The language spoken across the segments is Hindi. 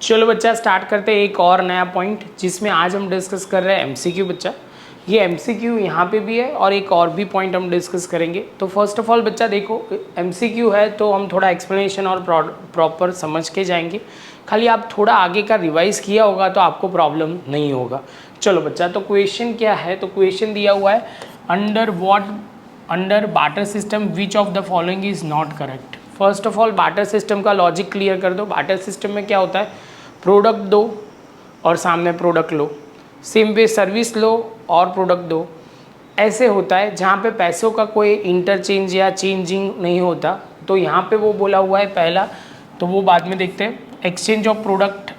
चलो बच्चा स्टार्ट करते हैं एक और नया पॉइंट जिसमें आज हम डिस्कस कर रहे हैं एमसीक्यू। बच्चा ये एमसीक्यू यहाँ पे भी है और एक और भी पॉइंट हम डिस्कस करेंगे। तो फर्स्ट ऑफ ऑल बच्चा देखो, एमसीक्यू है तो हम थोड़ा एक्सप्लेनेशन और प्रॉपर समझ के जाएंगे। खाली आप थोड़ा आगे का रिवाइज किया होगा तो आपको प्रॉब्लम नहीं होगा। चलो बच्चा, तो क्वेश्चन क्या है? तो क्वेश्चन दिया हुआ है under barter system which of the following is not correct. First of all barter system का लॉजिक क्लियर कर दो। बार्टर सिस्टम में क्या होता है? प्रोडक्ट दो और सामने प्रोडक्ट लो, सेम वे सर्विस लो और प्रोडक्ट दो। ऐसे होता है जहाँ पे पैसों का कोई इंटरचेंज या चेंजिंग नहीं होता। तो यहाँ पे वो बोला हुआ है पहला, तो वो बाद में देखते हैं। Exchange of product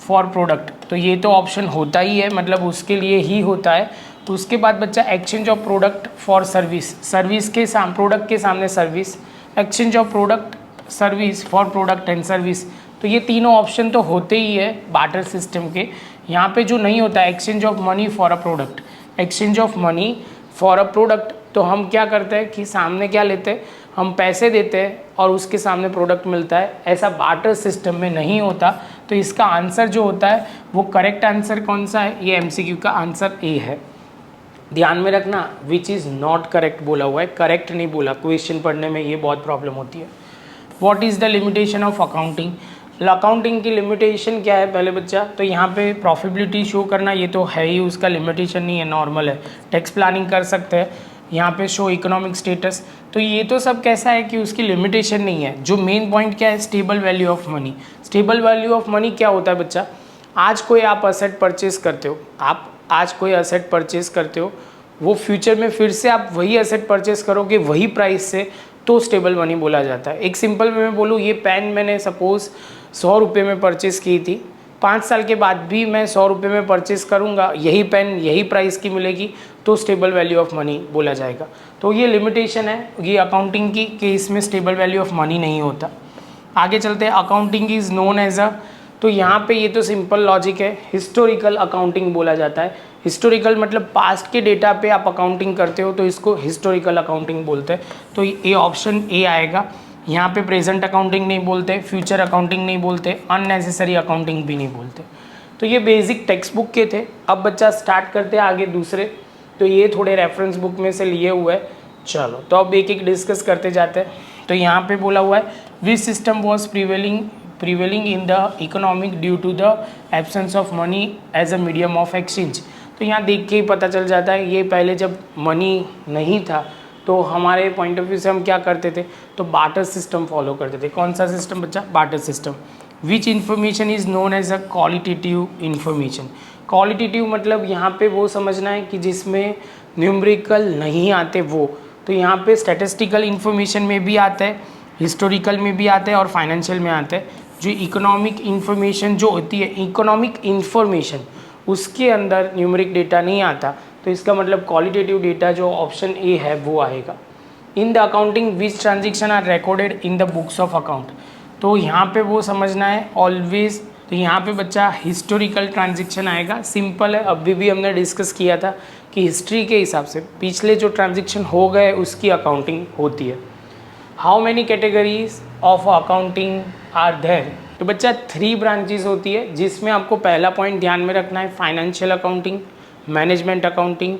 for product, तो ये तो ऑप्शन होता ही है, मतलब उसके लिए ही होता है। तो उसके बाद बच्चा exchange of product for service, service के सामने प्रोडक्ट के सामने service. Exchange of product service for product and service, तो ये तीनों ऑप्शन तो होते ही है बार्टर सिस्टम के। यहाँ पे जो नहीं होता है exchange of money for a product, exchange of money for a product, तो हम क्या करते हैं कि सामने क्या लेते हैं, हम पैसे देते हैं और उसके सामने प्रोडक्ट मिलता है। ऐसा बार्टर सिस्टम में नहीं होता। तो इसका आंसर जो होता है वो करेक्ट आंसर कौन सा है? ये एमसीक्यू का आंसर ए है। ध्यान में रखना, विच इज़ नॉट करेक्ट बोला हुआ है, करेक्ट नहीं बोला। क्वेश्चन पढ़ने में ये बहुत प्रॉब्लम होती है। What is the limitation of accounting? Accounting की लिमिटेशन क्या है पहले बच्चा? तो यहाँ पे प्रॉफिटेबिलिटी शो करना ये तो है ही, उसका लिमिटेशन नहीं है, नॉर्मल है। टैक्स प्लानिंग कर सकते हैं। यहाँ पे शो इकोनॉमिक स्टेटस, तो ये तो सब कैसा है कि उसकी लिमिटेशन नहीं है। जो मेन पॉइंट क्या है? Stable value of money. Stable value of money क्या होता है बच्चा? आज कोई आप असेट परचेज करते हो, आप आज कोई असेट परचेज करते हो, वो फ्यूचर में फिर से आप वही असेट परचेज करोगे वही प्राइस से, तो स्टेबल मनी बोला जाता है। एक सिंपल वे में बोलूँ, ये पेन मैंने सपोज़ 100 रुपये में परचेज़ की थी, 5 साल के बाद भी मैं 100 रुपये में परचेज़ करूँगा, यही पेन यही प्राइस की मिलेगी, तो स्टेबल वैल्यू ऑफ मनी बोला जाएगा। तो ये लिमिटेशन है ये अकाउंटिंग की कि इसमें स्टेबल वैल्यू ऑफ मनी नहीं होता। आगे चलते हैं। Accounting is known as a, तो यहाँ पे ये तो सिंपल लॉजिक है, हिस्टोरिकल अकाउंटिंग बोला जाता है। हिस्टोरिकल मतलब पास्ट के डेटा पे आप अकाउंटिंग करते हो, तो इसको हिस्टोरिकल अकाउंटिंग बोलते हैं। तो ये ऑप्शन ए आएगा। यहाँ पे प्रेजेंट अकाउंटिंग नहीं बोलते, फ्यूचर अकाउंटिंग नहीं बोलते, अननेसेसरी अकाउंटिंग भी नहीं बोलते। तो ये बेसिक टेक्स्ट बुक के थे। अब बच्चा स्टार्ट करते हैं आगे दूसरे, तो ये थोड़े रेफरेंस बुक में से लिए हुए हैं। चलो तो अब एक एक डिस्कस करते जाते हैं। तो यहाँ पे बोला हुआ है which system was prevailing in the economic due to the absence of money as a medium of exchange. तो यहाँ देख के ही पता चल जाता है, ये पहले जब मनी नहीं था तो हमारे पॉइंट ऑफ व्यू से हम क्या करते थे, तो बार्टर सिस्टम फॉलो करते थे। कौन सा सिस्टम बच्चा? Barter system. Which information is known as a qualitative information. Qualitative मतलब यहाँ पे वो समझना है कि जिसमें न्यूमरिकल नहीं आते वो, तो यहाँ पे स्टैटिस्टिकल इन्फॉर्मेशन में भी आता है, हिस्टोरिकल में भी आता है और फाइनेंशियल में आता है। जो इकोनॉमिक इन्फॉर्मेशन जो होती है, इकोनॉमिक इन्फॉर्मेशन, उसके अंदर न्यूमरिक डेटा नहीं आता, तो इसका मतलब क्वालिटेटिव डेटा जो ऑप्शन ए है वो आएगा। In the accounting which transaction are recorded in the books of account, तो यहाँ पे वो समझना है ऑलवेज। तो यहाँ पे बच्चा हिस्टोरिकल ट्रांजेक्शन आएगा, सिंपल है। अभी भी हमने डिस्कस किया था कि हिस्ट्री के हिसाब से पिछले जो ट्रांजेक्शन हो गए उसकी अकाउंटिंग होती है। How many categories of accounting are there, तो बच्चा 3 ब्रांचेज होती है, जिसमें आपको पहला पॉइंट ध्यान में रखना है financial accounting, management accounting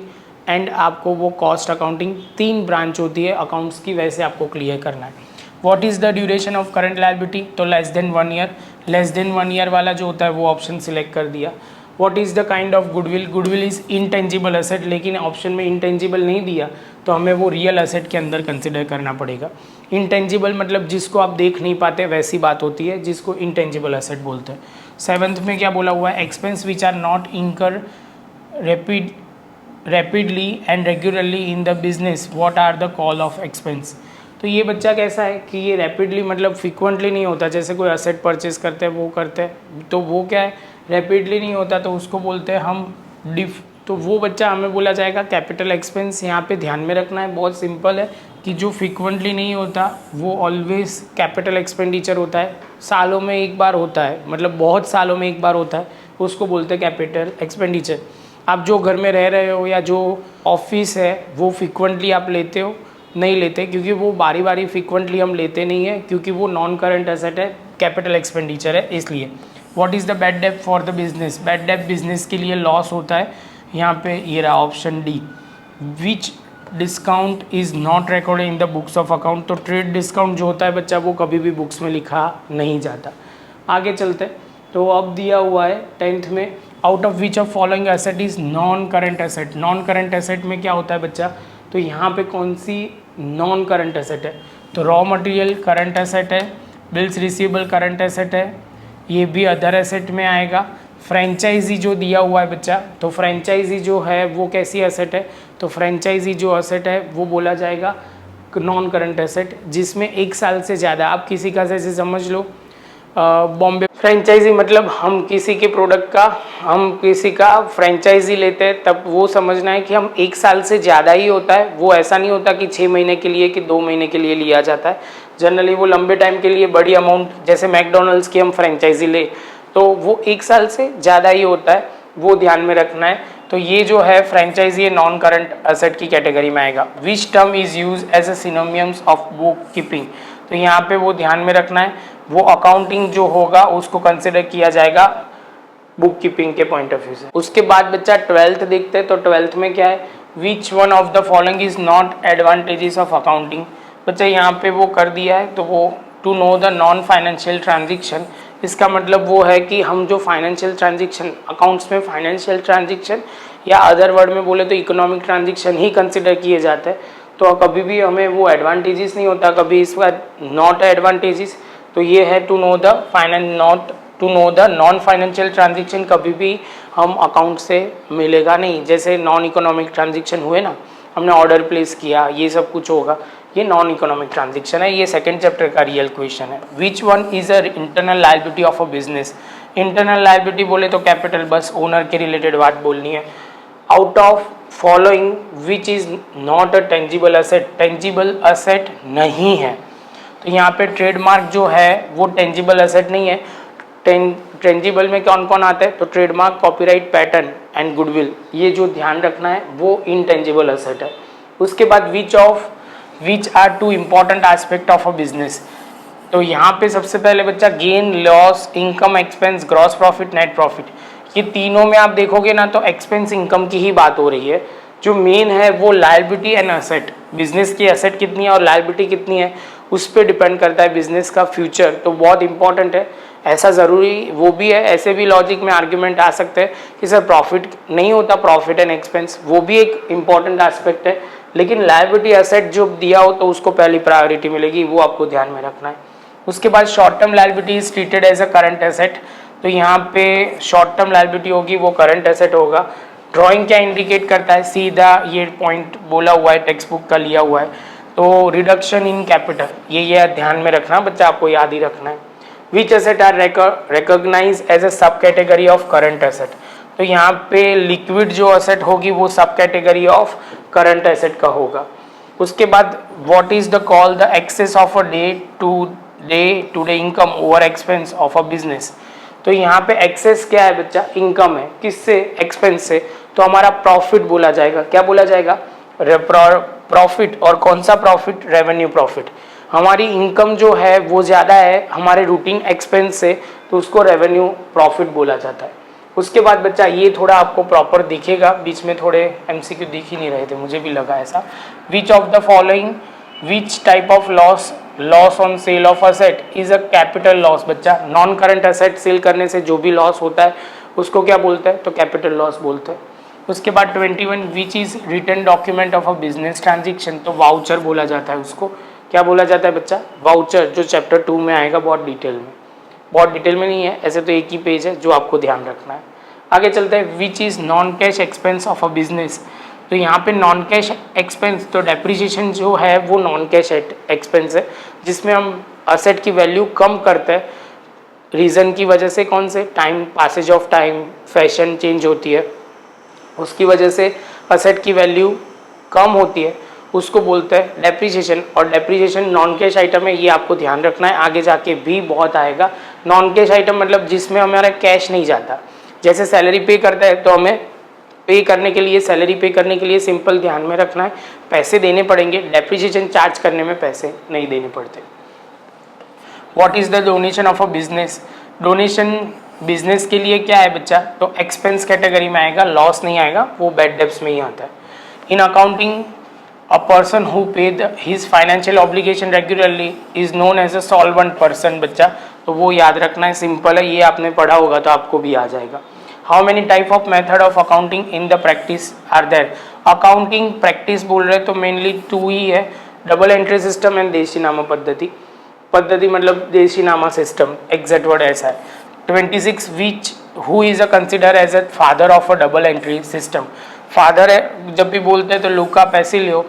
and आपको वो कॉस्ट अकाउंटिंग। 3 ब्रांच होती है अकाउंट्स की, वैसे आपको क्लियर करना है। What is the duration of current liability, तो less than 1 year. Less than 1 year वाला जो होता है वो ऑप्शन सिलेक्ट कर दिया। What is the kind of goodwill, goodwill is intangible asset, लेकिन ऑप्शन में इनटेंजिबल नहीं दिया तो हमें वो रियल असेट के अंदर कंसिडर करना पड़ेगा। इनटेंजिबल मतलब जिसको आप देख नहीं पाते वैसी बात होती है, जिसको इनटेंजिबल असेट बोलते हैं। 7th में क्या बोला हुआ है? एक्सपेंस विच आर नॉट इंकर rapidly and regularly in the business, what are the call of expense। तो ये बच्चा कैसा है कि ये रैपिडली मतलब फ्रिक्वेंटली नहीं होता, जैसे कोई असेट परचेज करते हैं वो करते हैं, तो वो क्या है, रैपिडली नहीं होता, तो उसको बोलते हैं हम तो वो बच्चा हमें बोला जाएगा कैपिटल एक्सपेंस। यहाँ पे ध्यान में रखना है, बहुत सिंपल है कि जो फ्रिक्वेंटली नहीं होता वो ऑलवेज कैपिटल एक्सपेंडिचर होता है, सालों में एक बार होता है, मतलब बहुत सालों में एक बार होता है, उसको बोलते हैं कैपिटल एक्सपेंडिचर। आप जो घर में रह रहे हो या जो ऑफिस है वो फ्रिक्वेंटली आप लेते हो, नहीं लेते, क्योंकि वो बारी बारी फ्रिक्वेंटली हम लेते नहीं है, क्योंकि वो नॉन करंट एसेट है, कैपिटल एक्सपेंडिचर है, इसलिए। What is the bad debt for the business? Bad debt business के लिए लॉस होता है, यहाँ पे ये रहा option D. Which discount is not recorded in the books of account? तो ट्रेड डिस्काउंट जो होता है बच्चा वो कभी भी बुक्स में लिखा नहीं जाता। आगे चलते, तो अब दिया हुआ है 10th में, out of which of following asset is non current asset? Non current asset में क्या होता है बच्चा? तो यहाँ पे कौन सी नॉन करंट एसेट है? तो रॉ मटेरियल करंट एसेट है, बिल्स रिसीवेबल करंट एसेट है, ये भी अदर एसेट में आएगा। फ्रेंचाइजी जो दिया हुआ है बच्चा, तो फ्रेंचाइजी जो है वो कैसी एसेट है? तो फ्रेंचाइजी जो एसेट है वो बोला जाएगा नॉन करंट एसेट, जिसमें 1 साल से ज़्यादा, आप किसी का जैसे समझ लो बॉम्बे फ्रेंचाइजी, मतलब हम किसी के प्रोडक्ट का, हम किसी का फ्रेंचाइजी लेते हैं, तब वो समझना है कि हम 1 साल से ज़्यादा ही होता है, वो ऐसा नहीं होता कि 6 महीने के लिए कि 2 महीने के लिए लिया जाता है। जनरली वो लंबे टाइम के लिए बड़ी अमाउंट, जैसे मैकडोनल्ड्स की हम फ्रेंचाइजी ले तो वो 1 साल से ज़्यादा ही होता है, वो ध्यान में रखना है। तो ये जो है फ्रेंचाइजी नॉन करंट एसेट की कैटेगरी में आएगा। Which term is use as a synonyms of book keeping? तो यहाँ पे वो ध्यान में रखना है, वो अकाउंटिंग जो होगा उसको कंसिडर किया जाएगा बुक कीपिंग के पॉइंट ऑफ व्यू से। उसके बाद बच्चा 12th देखते हैं, तो 12th में क्या है? Which one of the following is not advantages of accounting? बच्चा यहाँ पे वो कर दिया है, तो वो to know the non financial transaction, इसका मतलब वो है कि हम जो फाइनेंशियल ट्रांजेक्शन अकाउंट्स में फाइनेंशियल ट्रांजेक्शन या अदर वर्ड में बोले तो इकोनॉमिक ट्रांजेक्शन ही कंसिडर किए जाते हैं, तो कभी भी हमें वो एडवांटेजेस नहीं होता, कभी इसका नॉट एडवांटेजेस। तो ये है to know the non financial transaction, कभी भी हम अकाउंट से मिलेगा नहीं। जैसे नॉन इकोनॉमिक ट्रांजेक्शन हुए ना, हमने ऑर्डर प्लेस किया, ये सब कुछ होगा, ये नॉन इकोनॉमिक ट्रांजेक्शन है। ये 2nd चैप्टर का रियल क्वेश्चन है। Which one is a internal liability of a business? Internal liability बोले तो कैपिटल, बस ओनर के रिलेटेड बात बोलनी है। Out of following which is not a tangible asset? Tangible asset नहीं है, तो यहाँ पे ट्रेडमार्क जो है वो टेंजिबल एसेट नहीं है। टेंजिबल में कौन कौन आता है? तो trademark, copyright, pattern and goodwill, ये जो ध्यान रखना है वो इनटेंजिबल एसेट है। उसके बाद which are 2 important aspect of a business? तो यहाँ पे सबसे पहले बच्चा gain, loss, income, expense, gross profit, net profit, ये तीनों में आप देखोगे ना तो एक्सपेंस इनकम की ही बात हो रही है। जो मेन है वो लायबिलिटी एंड एसेट, बिजनेस की एसेट कितनी है और लायबिलिटी कितनी है उस पर डिपेंड करता है बिजनेस का फ्यूचर, तो बहुत इंपॉर्टेंट है। ऐसा ज़रूरी वो भी है, ऐसे भी लॉजिक में आर्ग्यूमेंट आ सकते हैं कि सर प्रॉफिट नहीं होता, प्रॉफिट एंड एक्सपेंस, वो भी एक इंपॉर्टेंट एस्पेक्ट है, लेकिन लायबिलिटी एसेट जो दिया हो तो उसको पहली प्रायोरिटी मिलेगी, वो आपको ध्यान में रखना है। उसके बाद short term liability is treated as a current asset, तो यहाँ पे शॉर्ट टर्म लायबिलिटी होगी वो करंट एसेट होगा। ड्राइंग क्या इंडिकेट करता है? सीधा ये पॉइंट बोला हुआ है, टेक्स्ट बुक का लिया हुआ है, तो रिडक्शन इन कैपिटल, ये ध्यान में रखना बच्चा, आपको याद ही रखना है। Which asset are recognise as a sub category of current asset? तो यहाँ पे लिक्विड जो एसेट होगी वो सब कैटेगरी ऑफ करंट एसेट का होगा। उसके बाद what is the call the excess of a day to day income over expense of a business? तो यहाँ पे एक्सेस क्या है बच्चा? इनकम है, किससे? एक्सपेंस से, तो हमारा प्रॉफिट बोला जाएगा। क्या बोला जाएगा? प्रॉफिट। और कौन सा प्रॉफिट? Revenue profit. हमारी इनकम जो है वो ज़्यादा है हमारे रूटीन एक्सपेंस से, तो उसको रेवेन्यू प्रॉफिट बोला जाता है। उसके बाद बच्चा ये थोड़ा आपको प्रॉपर दिखेगा, बीच में थोड़े MCQ दिख ही नहीं रहे थे, मुझे भी लगा ऐसा। Which of the following, which type of loss on sale of asset is a capital loss? बच्चा नॉन करंट असेट सेल करने से जो भी लॉस होता है उसको क्या बोलते हैं? तो कैपिटल लॉस बोलते हैं। उसके बाद 21 which is written document of a business transaction? तो वाउचर बोला जाता है उसको। क्या बोला जाता है बच्चा? वाउचर, जो चैप्टर 2 में आएगा बहुत डिटेल में नहीं है, ऐसे तो एक ही पेज है जो आपको ध्यान रखना है। आगे चलते हैं, which is non cash expense of a business? तो यहाँ पे नॉन कैश एक्सपेंस, तो डेप्रिसिएशन जो है वो नॉन कैश एक्सपेंस है, जिसमें हम असेट की वैल्यू कम करते हैं रीज़न की वजह से। कौन से? Time, passage of time, fashion change होती है, उसकी वजह से असेट की वैल्यू कम होती है, उसको बोलते हैं डेप्रिसिएशन। और डेप्रिसिएशन नॉन कैश आइटम है, ये आपको ध्यान रखना है, आगे जाके भी बहुत आएगा। नॉन कैश आइटम मतलब जिसमें हमारा कैश नहीं जाता, जैसे सैलरी पे करता है तो हमें पे करने के लिए, सैलरी पे करने के लिए सिंपल ध्यान में रखना है पैसे देने पड़ेंगे, डेप्रिसिएशन चार्ज करने में पैसे नहीं देने पड़ते। What is the donation of a business? Donation business के लिए क्या है बच्चा, तो एक्सपेंस कैटेगरी में आएगा, लॉस नहीं आएगा, वो बैड डेब्ट्स में ही आता है। In accounting a person who paid his financial obligation regularly is known as a solvent person बच्चा, तो वो याद रखना है, सिंपल है, ये आपने पढ़ा होगा तो आपको भी आ जाएगा। How many type of method of accounting in the practice are there? Accounting practice बोल रहे तो मेनली 2 ही है, डबल एंट्री सिस्टम एंड देशीनामा पद्धति। पद्धति मतलब देशीनामा सिस्टम, एग्जैक्ट वर्ड ऐसा है। 26 which who is a consider as a father of a double entry system? Father है जब भी बोलते हैं तो लूका पैसिलियो,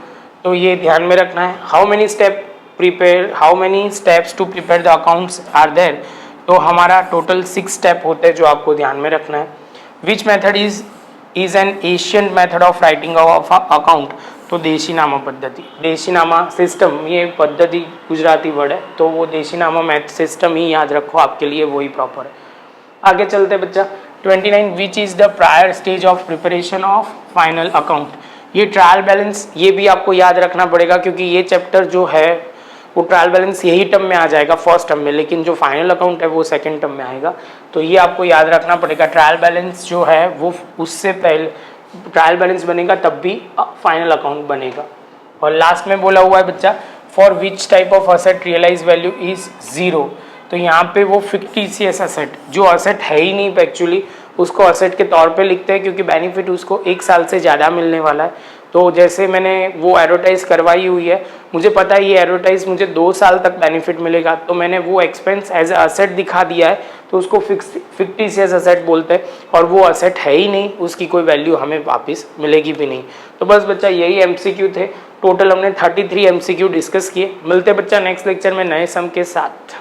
तो ये ध्यान में रखना है। How many steps to prepare the accounts are there? तो हमारा टोटल 6 स्टेप होते हैं जो आपको ध्यान में रखना है। Which method is an ancient method of writing of account? तो देशीनामा पद्धति, देशीनामा सिस्टम, ये पद्धति गुजराती वर्ड है, तो वो देशीनामा मैथ सिस्टम ही याद रखो, आपके लिए वही प्रॉपर है। आगे चलते बच्चा। 29 which is the prior stage of preparation of final account? ये ट्रायल बैलेंस, ये भी आपको याद रखना पड़ेगा क्योंकि ये चैप्टर जो है वो ट्रायल बैलेंस यही टर्म में आ जाएगा फर्स्ट टर्म में, लेकिन जो फाइनल अकाउंट है वो सेकंड टर्म में आएगा, तो ये आपको याद रखना पड़ेगा। ट्रायल बैलेंस जो है वो उससे पहले ट्रायल बैलेंस बनेगा तब भी फाइनल अकाउंट बनेगा। और लास्ट में बोला हुआ है बच्चा, for which type of asset realize value is 0? तो यहाँ पे वो फिक्टिशियस असेट, जो असेट है ही नहीं एक्चुअली, उसको असेट के तौर पे लिखते हैं क्योंकि बेनिफिट उसको 1 साल से ज़्यादा मिलने वाला है। तो जैसे मैंने वो एडवर्टाइज करवाई हुई है, मुझे पता है ये एडवर्टाइज मुझे 2 साल तक बेनिफिट मिलेगा, तो मैंने वो एक्सपेंस एज ए असेट दिखा दिया है, तो उसको फिक्टिशियस असेट बोलते हैं, और वो असेट है ही नहीं, उसकी कोई वैल्यू हमें वापस मिलेगी भी नहीं। तो बस बच्चा यही MCQ थे, टोटल हमने 33 MCQ डिस्कस किए। मिलते बच्चा नेक्स्ट लेक्चर में नए सम के साथ।